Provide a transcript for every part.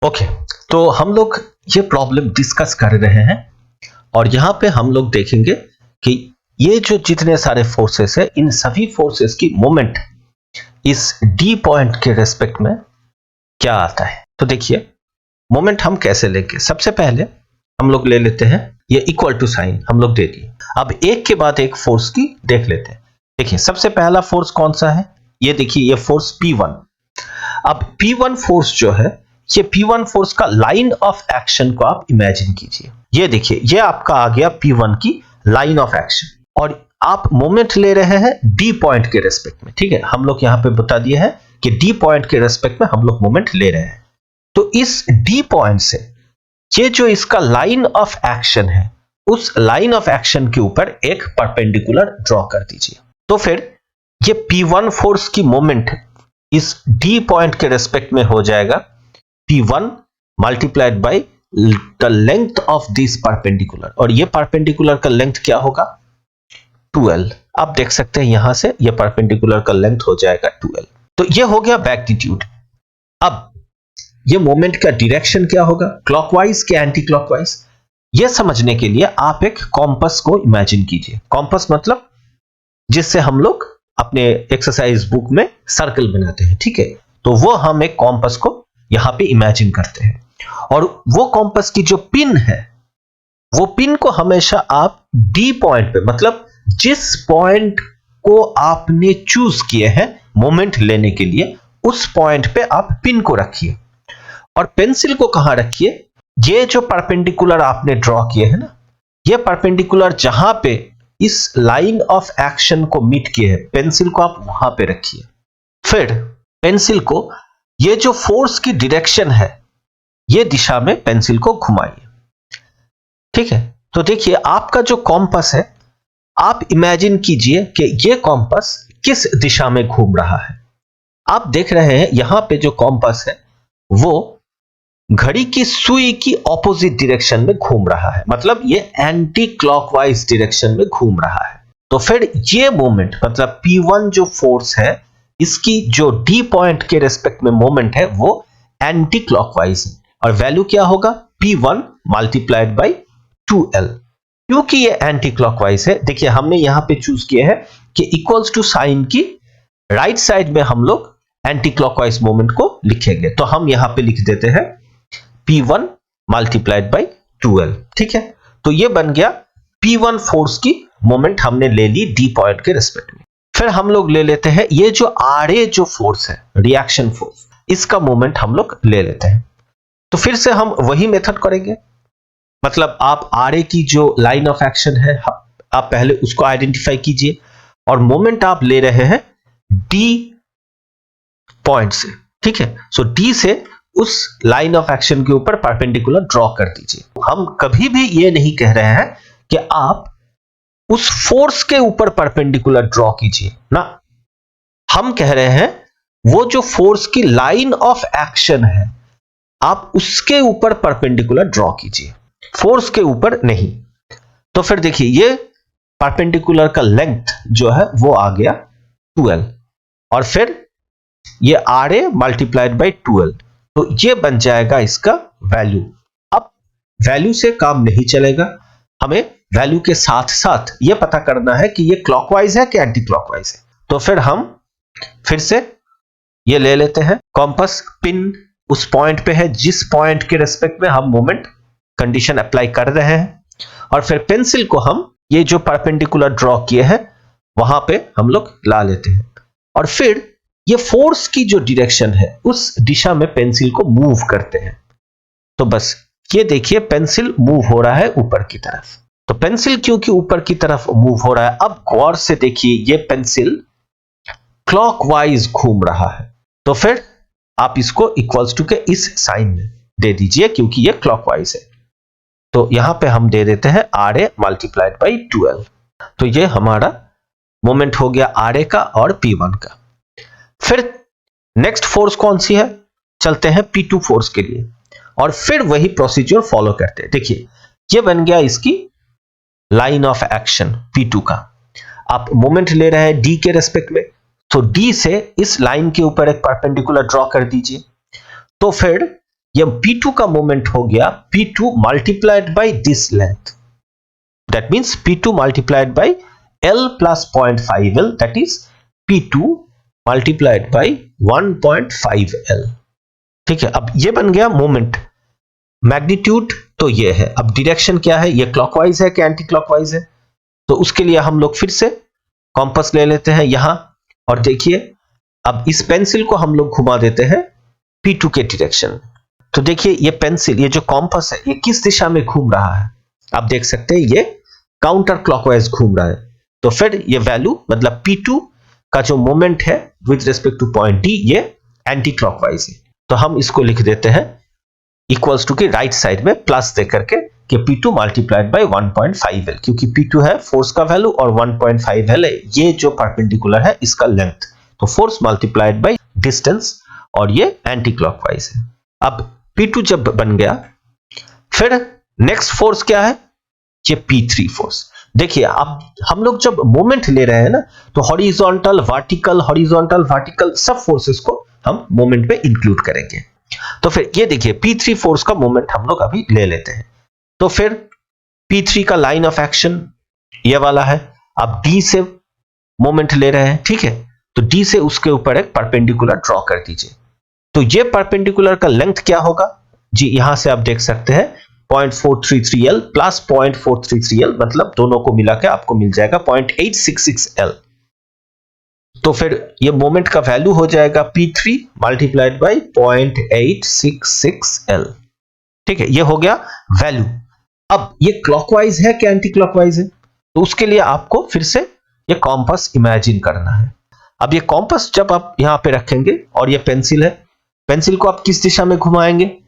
Okay, तो हम लोग ये प्रॉब्लम डिस्कस कर रहे हैं और यहां पे हम लोग देखेंगे कि ये जो जितने सारे फोर्सेस है, इन सभी फोर्सेस की मोमेंट इस डी पॉइंट के रेस्पेक्ट में क्या आता है। तो देखिए मोमेंट हम कैसे लेंगे। सबसे पहले हम लोग ले लेते हैं ये इक्वल टू साइन हम लोग दे दिए। अब एक के बाद एक फोर्स की देख लेते हैं। देखिए सबसे पहला फोर्स कौन सा है, ये देखिए ये फोर्स P1। अब P1 फोर्स जो है, ये P1 फोर्स का लाइन ऑफ एक्शन को आप इमेजिन कीजिए। ये देखिए ये आपका आ गया P1 की लाइन ऑफ एक्शन और आप मोमेंट ले रहे हैं डी पॉइंट के रेस्पेक्ट में। ठीक है, हम लोग यहां पे बता दिए हैं कि डी पॉइंट के रेस्पेक्ट में हम लोग मोमेंट ले रहे हैं। तो इस डी पॉइंट से ये जो इसका लाइन ऑफ एक्शन है, उस लाइन ऑफ एक्शन के ऊपर एक परपेंडिकुलर ड्रॉ कर दीजिए। तो फिर ये P1 फोर्स की मोमेंट इस डी पॉइंट के रेस्पेक्ट में हो जाएगा P1 multiplied by the length of this perpendicular, और ये परपेंडिकुलर का लेंथ क्या होगा 12। आप देख सकते हैं यहां से ये परपेंडिकुलर का लेंथ हो जाएगा 12। तो ये हो गया मैग्नीट्यूड। अब ये मोमेंट का डायरेक्शन क्या होगा, क्लॉकवाइज के एंटी क्लॉकवाइज, ये समझने के लिए आप एक कॉम्पस को इमेजिन कीजिए। कॉम्पस मतलब जिससे हम लोग अपने एक्सरसाइज बुक में सर्कल बनाते हैं। ठीक है, तो वो हम एक कॉम्पस को यहां पे इमेजिन करते हैं और वो कॉम्पस की जो पिन है, वो पिन को हमेशा आप डी पॉइंट पे, मतलब जिस पॉइंट को आपने चूज किए हैं मोमेंट लेने के लिए, उस पॉइंट पे आप पिन को रखिए और पेंसिल को कहां रखिए, ये जो परपेंडिकुलर आपने ड्रॉ किए हैं ना, ये परपेंडिकुलर जहां पे इस लाइन ऑफ एक्शन को मीट किए हैं, पेंसिल को आप वहां पे रखिए। फिर पेंसिल को ये जो फोर्स की डायरेक्शन है, ये दिशा में पेंसिल को घुमाइए। ठीक है, तो देखिए आपका जो कॉम्पस है, आप इमेजिन कीजिए कि ये कॉम्पस किस दिशा में घूम रहा है। आप देख रहे हैं यहां पे जो कॉम्पस है वो घड़ी की सुई की ऑपोजिट डायरेक्शन में घूम रहा है, मतलब ये एंटी क्लॉकवाइज डायरेक्शन में घूम रहा है। तो फिर ये मोमेंट मतलब P1 जो फोर्स है, इसकी जो डी पॉइंट के रेस्पेक्ट में मोमेंट है वो एंटी क्लॉकवाइज है और वैल्यू क्या होगा P1 मल्टीप्लाइड बाय 2L। क्योंकि ये एंटी क्लॉकवाइज है, देखिए हमने यहां पे चूज किया है कि इक्वल्स टू साइन की राइट साइड में हम लोग एंटी क्लॉकवाइज मोमेंट को लिखेंगे। तो हम यहां पे लिख देते हैं P1 मल्टीप्लाइड बाय 2L। ठीक है, तो ये बन गया P1 फोर्स की मोमेंट हमने ले ली डी पॉइंट के रेस्पेक्ट में। फिर हम लोग ले लेते हैं ये जो RA जो फोर्स है, रिएक्शन फोर्स, इसका मोमेंट हम लोग ले लेते हैं। तो फिर से हम वही मेथड करेंगे, मतलब आप RA की जो लाइन ऑफ एक्शन है, आप पहले उसको आइडेंटिफाई कीजिए और मोमेंट आप ले रहे हैं डी पॉइंट से। ठीक है, सो डी से उस लाइन ऑफ एक्शन के ऊपर परपेंडिकुलर ड्रॉ कर दीजिए। हम कभी भी ये नहीं कह रहे हैं कि आप उस फोर्स के ऊपर परपेंडिकुलर ड्रॉ कीजिए ना, हम कह रहे हैं वो जो फोर्स की लाइन ऑफ एक्शन है, आप उसके ऊपर परपेंडिकुलर ड्रॉ कीजिए, फोर्स के ऊपर नहीं। तो फिर देखिए ये परपेंडिकुलर का लेंथ जो है वो आ गया 12 और फिर ये RA मल्टीप्लाइड बाय 12, तो ये बन जाएगा इसका वैल्यू। अब वैल्यू से काम नहीं चलेगा, हमें वैल्यू के साथ साथ ये पता करना है कि ये क्लॉकवाइज है कि एंटी क्लॉकवाइज है। तो फिर हम फिर से ये ले लेते हैं, कॉम्पस पिन उस पॉइंट पे है जिस पॉइंट के रेस्पेक्ट में हम मोमेंट कंडीशन अप्लाई कर रहे हैं, और फिर पेंसिल को हम ये जो परपेंडिकुलर ड्रॉ किए हैं वहां पे हम लोग ला लेते हैं और फिर ये फोर्स की जो डायरेक्शन है उस दिशा में पेंसिल को मूव करते हैं। तो बस ये देखिए पेंसिल मूव हो रहा है ऊपर की तरफ। तो पेंसिल क्योंकि ऊपर की तरफ मूव हो रहा है, अब गौर से देखिए ये पेंसिल क्लॉकवाइज घूम रहा है। तो फिर आप इसको इक्वल्स टू के इस साइन में दे दीजिए क्योंकि ये क्लॉकवाइज है। तो यहां पे हम दे देते हैं RA मल्टीप्लाइड बाय 12। तो ये हमारा मोमेंट हो गया RA का और P1 का। फिर नेक्स्ट फोर्स कौन सी है, चलते हैं P2 फोर्स के लिए और फिर वही प्रोसीजर फॉलो करते हैं। देखिए ये बन गया इसकी लाइन ऑफ एक्शन P2 का। आप मोमेंट ले रहे हैं D के रेस्पेक्ट में, तो D से इस लाइन के ऊपर एक परपेंडिकुलर ड्रॉ कर दीजिए। तो फिर ये P2 का मोमेंट हो गया P2 multiplied by this length, that means P2 multiplied by L plus 0.5L, that is P2 multiplied by 1.5L। ठीक है, अब ये बन गया मोमेंट। मैग्नीट्यूड तो ये है, अब डायरेक्शन क्या है, ये क्लॉकवाइज है कि एंटी क्लॉकवाइज है, तो उसके लिए हम लोग फिर से कॉम्पास ले लेते हैं यहां, और देखिए अब इस पेंसिल को हम लोग घुमा देते हैं P2 के डायरेक्शन। तो देखिए ये पेंसिल, ये जो कॉम्पास है, ये किस दिशा में घूम रहा है, आप देख सकते हैं ये काउंटर क्लॉकवाइज घूम रहा है। तो फिर ये वैल्यू मतलब P2 का जो मोमेंट है with respect two point D, ये एंटी क्लॉकवाइज है। तो हम इसको लिख देते हैं इक्वल्स टू के राइट साइड में प्लस दे करके कि P2 मल्टीप्लाइड बाय 1.5L, क्योंकि P2 है फोर्स का वैल्यू और 1.5L है ये जो परपेंडिकुलर है इसका लेंथ, तो फोर्स मल्टीप्लाइड बाय डिस्टेंस, और ये एंटी क्लॉकवाइज है। अब P2 जब बन गया, फिर नेक्स्ट फोर्स क्या है, ये P3 फोर्स। देखिए अब हम लोग जब मोमेंट ले रहे हैं ना, तो हॉरिजॉन्टल वर्टिकल सब फोर्सेस को हम मोमेंट में इंक्लूड करेंगे। तो फिर ये देखिए P3 फोर्स का मोमेंट हम लोग अभी ले लेते हैं। तो फिर P3 का लाइन ऑफ एक्शन ये वाला है, अब D से मोमेंट ले रहे हैं, ठीक है, तो D से उसके ऊपर एक परपेंडिकुलर ड्रॉ कर दीजिए। तो ये परपेंडिकुलर का लेंथ क्या होगा जी, यहां से आप देख सकते हैं 0.433L प्लस 0.433L, मतलब दोनों को मिला के आपको मिल जाएगा 0.866L। तो फिर ये मोमेंट का वैल्यू हो जाएगा P3 मल्टीप्लाइड बाय 0.866L। ठीक है, ये हो गया वैल्यू। अब ये क्लॉकवाइज है कि एंटी क्लॉकवाइज है, तो उसके लिए आपको फिर से ये कॉम्पास इमेजिन करना है। अब ये कॉम्पास जब आप यहां पे रखेंगे और ये पेंसिल है, पेंसिल को आप किस दिशा में घुमाएंगे,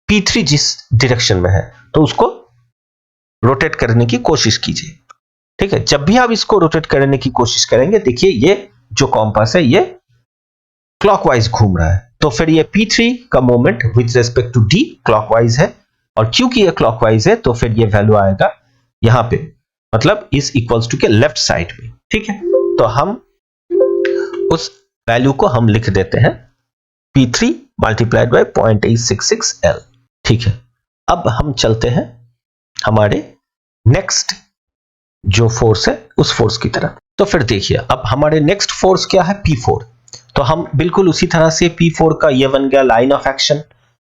P3 जिस डायरेक्शन में है तो उसको रोटेट करने की कोशिश कीजिए। ठीक है, जब भी आप इसको रोटेट करने की कोशिश करेंगे, देखिए ये जो कॉम्पास है ये क्लॉकवाइज घूम रहा है, तो फिर ये P3 का moment with respect to D clockwise है, और क्योंकि ये क्लॉकवाइज है तो फिर ये वैल्यू आएगा यहां पे, मतलब इज इक्वल्स टू के लेफ्ट साइड में। ठीक है, तो हम उस वैल्यू को हम लिख देते हैं P3 मल्टीप्लाइड बाय 0.866L। ठीक है, अब हम चलते हैं हमारे नेक्स्ट जो फोर्स है उस फोर्स की तरफ। तो फिर देखिए अब हमारे नेक्स्ट फोर्स क्या है, P4। तो हम बिल्कुल उसी तरह से P4 का ये बन गया लाइन ऑफ एक्शन,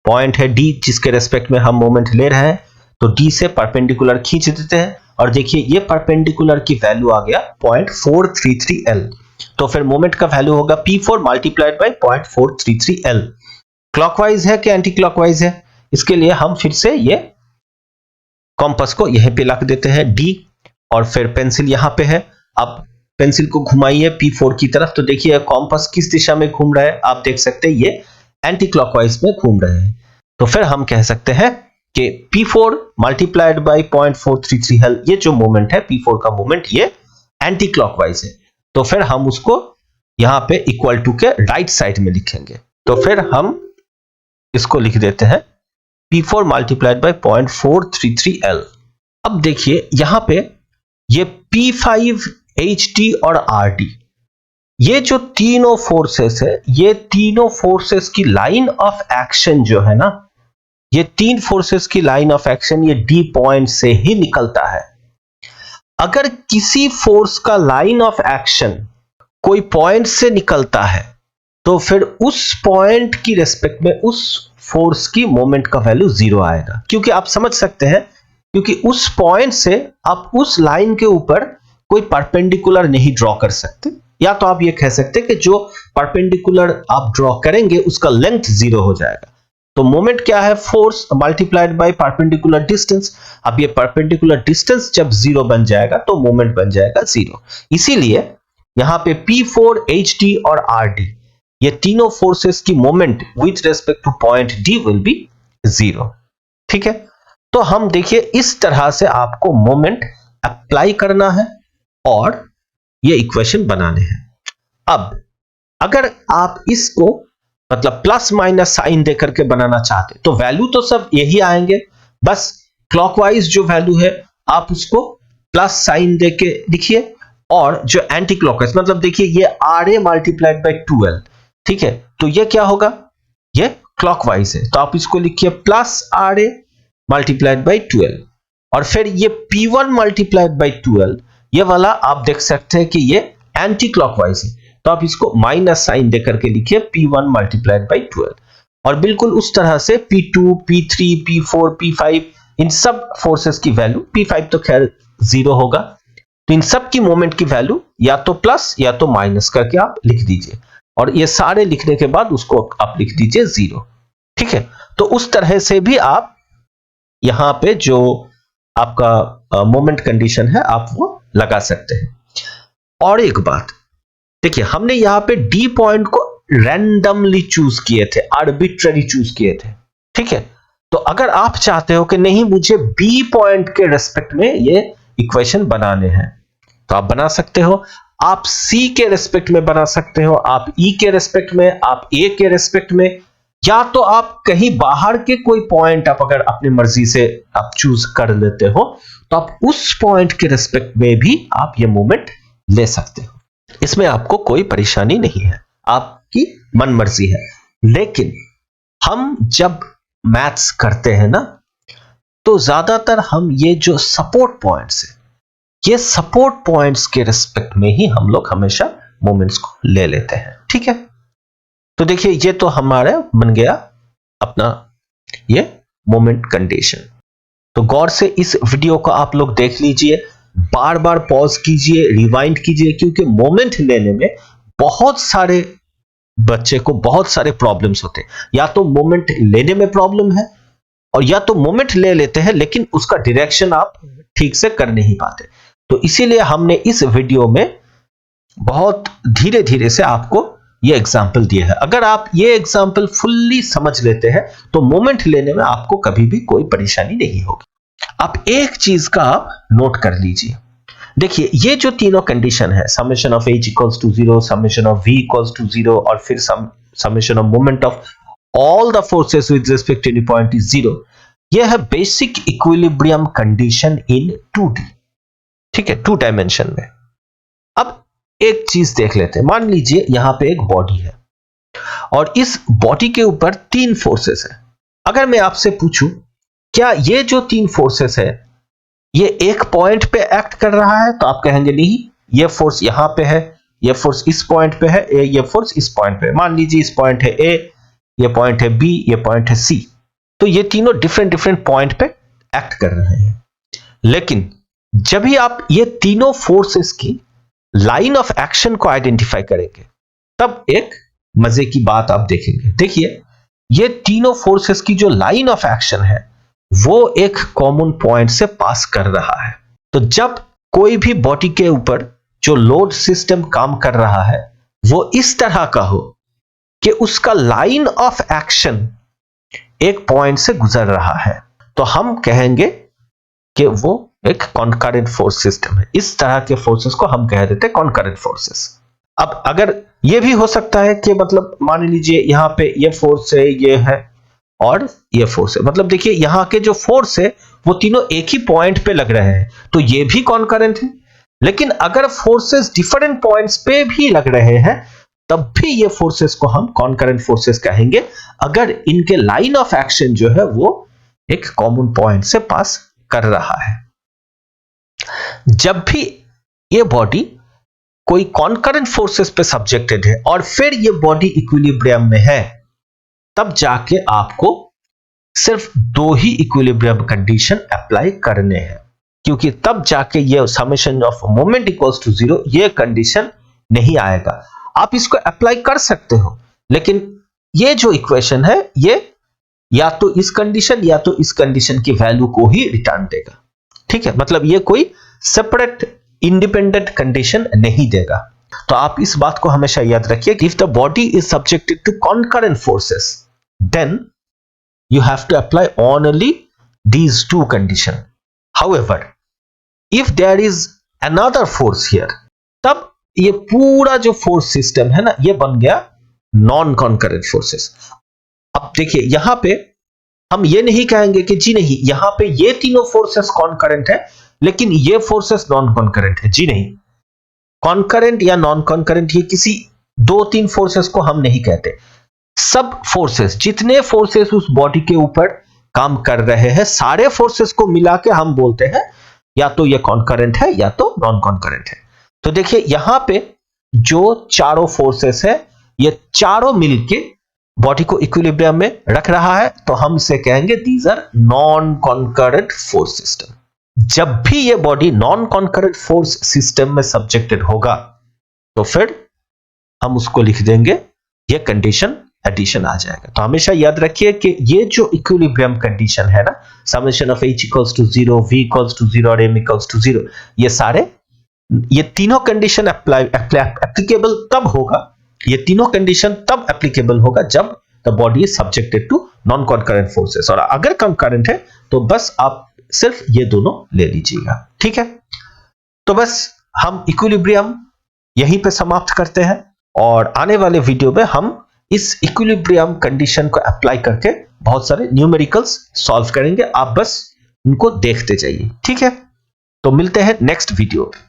पॉइंट है D जिसके रेस्पेक्ट में हम मोमेंट ले रहे हैं, तो D से परपेंडिकुलर खींच देते हैं, और देखिए ये परपेंडिकुलर की वैल्यू आ गया 0.433L। तो फिर मोमेंट का वैल्यू होगा P4 multiplied by 0.433L। Clockwise है कि एंटी क्लॉकवाइज है, इसके लिए हम फिर से ये कॉम्पास को यहीं पे रख देते हैं D, और फिर पेंसिल यहां पे है। अब पेंसिल को घुमाइए P4 की तरफ, तो देखिए कॉम्पास किस दिशा में घूम रहा है, आप देख सकते हैं ये एंटी क्लॉकवाइज में घूम रहे हैं। तो फिर हम कह सकते हैं कि P4 मल्टीप्लाइड बाय 0.433L, ये जो मोमेंट है P4 का मोमेंट, ये एंटी क्लॉकवाइज है, तो फिर हम उसको यहां पे इक्वल टू के राइट साइड में लिखेंगे। तो फिर हम इसको लिख देते हैं P4 मल्टीप्लाइड बाय 0.433L। अब देखिए यहां पे ये P5, HD और RD, ये जो तीनों फोर्सेस है, ये तीनों फोर्सेस की लाइन ऑफ एक्शन जो है ना, ये तीन फोर्सेस की लाइन ऑफ एक्शन ये D पॉइंट से ही निकलता है। अगर किसी फोर्स का लाइन ऑफ एक्शन कोई पॉइंट से निकलता है, तो फिर उस पॉइंट की रेस्पेक्ट में उस फोर्स की मोमेंट का वैल्यू 0 आएगा, क्योंकि आप समझ सकते हैं, क्योंकि उस पॉइंट से आप उस लाइन के ऊपर कोई परपेंडिकुलर नहीं ड्रॉ कर सकते, या तो आप ये कह सकते हैं कि जो परपेंडिकुलर आप ड्रॉ करेंगे उसका लेंथ 0 हो जाएगा। तो मोमेंट क्या है, force multiplied by perpendicular distance. अब ये परपेंडिकुलर डिस्टेंस जब 0 बन जाएगा तो मोमेंट बन जाएगा 0। इसीलिए यहां पे P4, HD और RD, ये तीनों फोर्सेस की moment with respect two point D will be 0। ठीक है, तो हम देखिए इस तरह से आपको मोमेंट अप्लाई करना है और ये इक्वेशन बनाने हैं। अब अगर आप इसको मतलब प्लस माइनस साइन दे करके बनाना चाहते तो वैल्यू तो सब यही आएंगे, बस क्लॉकवाइज जो वैल्यू है आप उसको प्लस साइन दे के लिखिए, और जो एंटी क्लॉकवाइज मतलब देखिए ये RA मल्टीप्लाइड बाय 2L। ठीक है, तो ये क्या होगा, ये क्लॉकवाइज है, तो आप इसको लिखिए plus R A multiplied by 12, और फिर ये P1 मल्टीप्लाइड बाई 12, ये वाला आप देख सकते हैं कि ये एंटी क्लॉकवाइज है, तो आप इसको माइनस साइन देकर के लिखिए P1 मल्टीप्लाइड बाई 12, और बिल्कुल उस तरह से P2, P3, P4, P5 इन सब फोर्सेस की वैल्यू, P5 तो खैर 0 होगा, तो इन सब की मोमेंट की वैल्यू या तो प्लस या तो माइनस करके आप लिख दीजिए, और ये सारे लिखने के बाद उसको आप लिख दीजिए 0। ठीक है, तो उस तरह से भी आप यहां पे जो आपका मोमेंट कंडीशन है आप वो लगा सकते हैं। और एक बात देखिए, हमने यहां पे डी पॉइंट को रैंडमली चूज किए थे, आर्बिट्ररी चूज किए थे। ठीक है, तो अगर आप चाहते हो कि नहीं मुझे बी पॉइंट के रेस्पेक्ट में ये इक्वेशन बनाने हैं, तो आप बना सकते हो। आप सी के रेस्पेक्ट में बना सकते हो, आप ई के रेस्पेक्ट में, आप ए के रेस्पेक्ट में, या तो आप कहीं बाहर के कोई पॉइंट आप अगर अपनी मर्जी से आप चूज कर लेते हो, तो आप उस पॉइंट के रेस्पेक्ट में भी आप ये मोमेंट ले सकते हो। इसमें आपको कोई परेशानी नहीं है, आपकी मन मर्जी है। लेकिन हम जब मैथ्स करते हैं ना, तो ज्यादातर हम ये जो सपोर्ट पॉइंट्स है, ये सपोर्ट पॉइंट्स के रिस्पेक्ट में ही हम लोग हमेशा मोमेंट्स को ले लेते हैं। ठीक है, तो देखिए ये तो हमारा बन गया अपना ये मोमेंट कंडीशन। तो गौर से इस वीडियो को आप लोग देख लीजिए, बार बार पॉज कीजिए, रिवाइंड कीजिए, क्योंकि मोमेंट लेने में बहुत सारे बच्चे को बहुत सारे प्रॉब्लम्स होते हैं। या तो मोमेंट लेने में प्रॉब्लम है, और या तो मोमेंट ले लेते हैं लेकिन उसका डायरेक्शन आप ठीक से कर नहीं पाते। तो इसीलिए हमने इस वीडियो में बहुत धीरे धीरे से आपको ये एग्जाम्पल दिया है। अगर आप ये एग्जाम्पल फुल्ली समझ लेते हैं तो मोमेंट लेने में आपको कभी भी कोई परेशानी नहीं होगी। आप एक चीज का आप नोट कर लीजिए, देखिए ये जो तीनों कंडीशन है, summation of h equals to 0, summation of v equals to 0, और फिर summation of moment of all the forces with respect to any point is 0, यह है basic equilibrium condition in 2D। ठीक है, 2 डायमेंशन में। अब एक चीज देख लेते हैं, मान लीजिए यहां पे एक बॉडी है और इस बॉडी के ऊपर 3 फोर्सेस है। अगर मैं आपसे पूछूं क्या ये जो 3 फोर्सेस है ये एक पॉइंट पे एक्ट कर रहा है, तो आप कहेंगे नहीं, ये फोर्स यहां पे है, ये फोर्स इस पॉइंट पे है, ये फोर्स इस पॉइंट पे। मान लीजिए इस पॉइंट है ए, ये पॉइंट है बी, ये पॉइंट है सी, तो ये तीनों डिफरेंट डिफरेंट पॉइंट पे एक्ट कर रहे हैं। लेकिन जब भी आप ये तीनों फोर्सेस की लाइन ऑफ एक्शन को आइडेंटिफाई करेंगे, तब एक मजे की बात आप देखेंगे। देखिए ये तीनों फोर्सेस की जो लाइन ऑफ एक्शन है वो एक कॉमन पॉइंट से पास कर रहा है। तो जब कोई भी बॉडी के ऊपर जो लोड सिस्टम काम कर रहा है वो इस तरह का हो कि उसका लाइन ऑफ एक्शन एक पॉइंट से गुजर रहा है, तो हम कहेंगे कि वो एक कॉन्करेंट फोर्स सिस्टम है। इस तरह के फोर्सेस को हम कह देते हैं कॉन्करेंट फोर्सेस। अब अगर ये भी हो सकता है कि मतलब मान लीजिए यहां पे ये फोर्स है, ये है और ये फोर्स है, मतलब देखिए यहां के जो फोर्स है वो तीनों एक ही पॉइंट पे लग रहे हैं, तो ये भी कॉन्करेंट है। लेकिन अगर फोर्सेस डिफरेंट पॉइंट्स पे भी लग रहे हैं तब भी ये फोर्सेस को हम कॉन्करेंट फोर्सेस कहेंगे, अगर इनके लाइन ऑफ एक्शन जो है वो एक कॉमन पॉइंट से पास कर रहा है। जब भी ये बॉडी कोई कॉन्करेंट फोर्सेस पे सब्जेक्टेड है और फिर ये बॉडी इक्विलिब्रियम में है, तब जाके आपको सिर्फ 2 ही इक्विलिब्रियम कंडीशन अप्लाई करने हैं, क्योंकि तब जाके ये summation of moment equals to 0 ये कंडीशन नहीं आएगा। आप इसको अप्लाई कर सकते हो, लेकिन ये जो इक्वेशन है ये या तो इस कंडीशन या तो इस कंडीशन की वैल्यू को ही रिटर्न देगा। ठीक है, मतलब ये कोई सेपरेट इंडिपेंडेंट कंडीशन नहीं देगा। तो आप इस बात को हमेशा याद रखिए, if the body is subjected to concurrent forces then you have to apply only these 2 conditions. However, if there is another force here, तब ये पूरा जो फोर्स सिस्टम है ना ये बन गया नॉन कॉन्करेंट फोर्सेस। अब देखिए यहां पे हम ये नहीं कहेंगे कि जी नहीं यहां पे ये तीनों फोर्सेस कॉन्करेंट है लेकिन ये फोर्सेस नॉन कॉन्करेंट है। जी नहीं, कॉन्करेंट या नॉन कॉन्करेंट ये किसी 2-3 फोर्सेस को हम नहीं कहते, सब फोर्सेस, जितने फोर्सेस उस बॉडी के ऊपर काम कर रहे हैं, सारे फोर्सेस को मिला के हम बोलते हैं या तो ये कॉन्करेंट है या तो नॉन कॉन्करेंट है। तो देखिए यहां पे जो चारों फोर्सेस है, ये चारों मिलके बॉडी को इक्विलिब्रियम में रख रहा है, तो हम इसे कहेंगे these are non concurrent force system. जब भी ये body non concurrent force system में सब्जेक्टेड होगा तो फिर हम उसको लिख देंगे, ये कंडीशन एडिशन आ जाएगा। तो हमेशा याद रखिए कि ये जो इक्विलिब्रियम कंडीशन है ना, summation of H equals to 0, V equals to 0 और M इक्वल्स टू 0, ये तीनों कंडीशन एप्लीकेबल तब होगा, ये तीनों कंडीशन तब एप्लीकेबल होगा जब the body is subjected to non concurrent forces. और अगर कॉन्करेंट है तो बस आप सिर्फ ये दोनों ले लीजिएगा, ठीक है। तो बस हम इक्विलिब्रियम यहीं पे समाप्त करते हैं और आने वाले वीडियो में हम इस इक्विलिब्रियम कंडीशन को अप्लाई करके बहुत सारे न्यूमेरिकल्स सॉल्व करेंगे। आप बस उनको देखते जाइए, ठीक है। तो मिलते हैं नेक्स्ट वीडियो में।